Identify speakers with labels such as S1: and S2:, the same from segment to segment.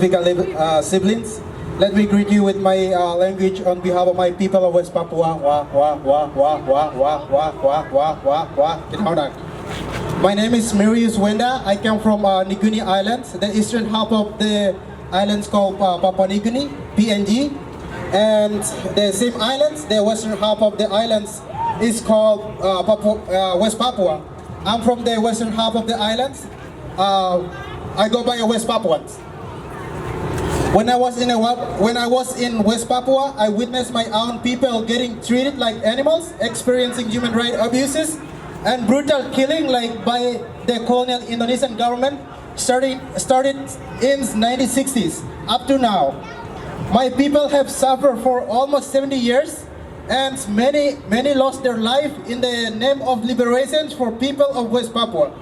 S1: Siblings, let me greet you with my language on behalf of my people of West Papua. My name is Merius Wenda. I come from Niguni Islands, the eastern half of the islands called Papua New Guinea, PNG. And the same islands, the western half of the islands is called West Papua. I'm from the western half of the islands. I go by West Papuans. When I was in West Papua, I witnessed my own people getting treated like animals, experiencing human rights abuses, and brutal killing like by the colonial Indonesian government started in 1960s up to now. My people have suffered for almost 70 years, and many lost their life in the name of liberation for people of West Papua.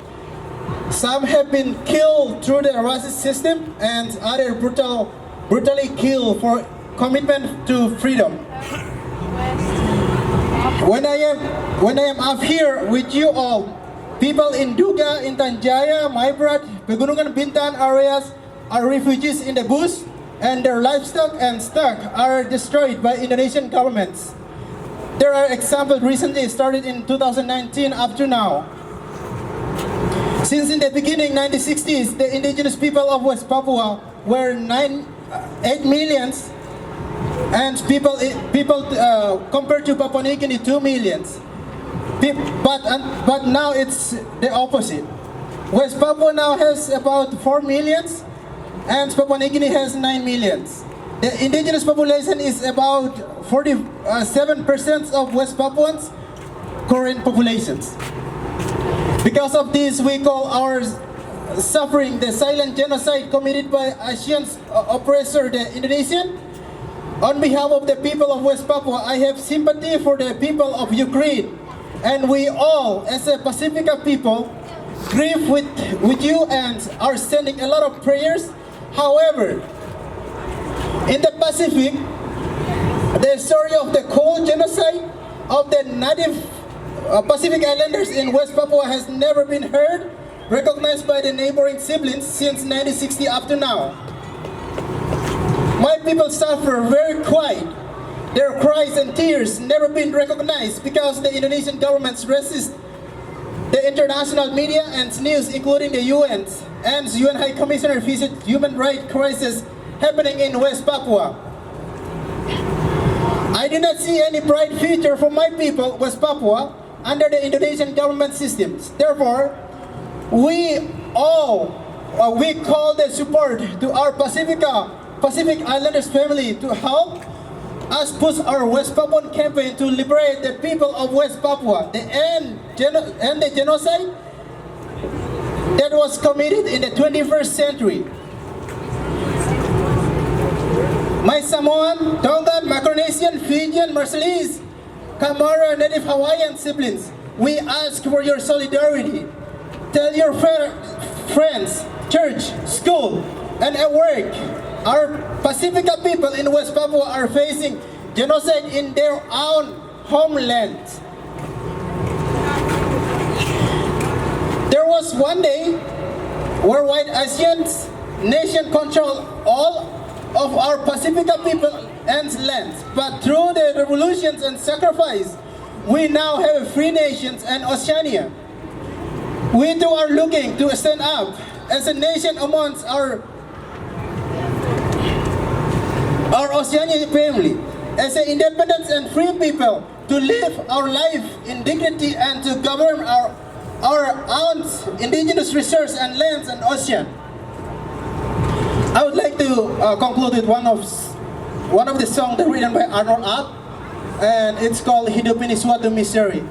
S1: Some have been killed through the racist system, and others brutally killed for commitment to freedom. When I am up here with you all, people in Duga, in Tanjaya, Maibrat, Pegunungan Bintan areas are refugees in the bush, and their livestock and stock are destroyed by Indonesian governments. There are examples recently started in 2019 up to now. Since in the beginning 1960s, the indigenous people of West Papua were 8 million, and people compared to Papua New Guinea 2 million. But now it's the opposite. West Papua now has about 4 million, and Papua New Guinea has 9 million. The indigenous population is about 47% of West Papuans' current populations. Because of this, we call our suffering the silent genocide committed by Asian's oppressor, the Indonesian. On behalf of the people of West Papua, I have sympathy for the people of Ukraine. And we all, as a Pasifika people, grieve with you and are sending a lot of prayers. However, in the Pacific, the story of the cold genocide of the native Pacific Islanders in West Papua has never been heard, recognized by the neighboring siblings since 1960 up to now. My people suffer very quiet. Their cries and tears never been recognized because the Indonesian governments resist the international media and news, including the UN and UN High Commissioner visit human rights crisis happening in West Papua. I do not see any bright future for my people, West Papua, under the Indonesian government systems. Therefore, we call the support to our Pacific Islanders family to help us push our West Papuan campaign to liberate the people of West Papua, end the genocide that was committed in the 21st century. My Samoan, Tongan, Micronesian, Fijian, Marshallese, Kamara, Native Hawaiian siblings, we ask for your solidarity. Tell your friends, church, school, and at work, our Pasifika people in West Papua are facing genocide in their own homeland. There was one day where white Asians nation controlled all of our Pasifika people and lands, but through the revolutions and sacrifice, we now have free nations and Oceania. We too are looking to stand up as a nation amongst our Oceania family, as an independent and free people, to live our life in dignity and to govern our own indigenous resources and lands and ocean. I would like to conclude with one of the songs that written by Arnold Up, and it's called Hidup Ini Suatu Misteri.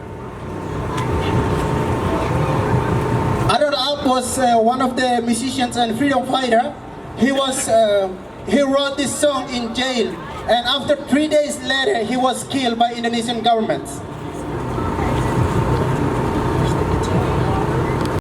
S1: Arnold Up was one of the musicians and freedom fighter. He wrote this song in jail, and after 3 days later, he was killed by Indonesian governments.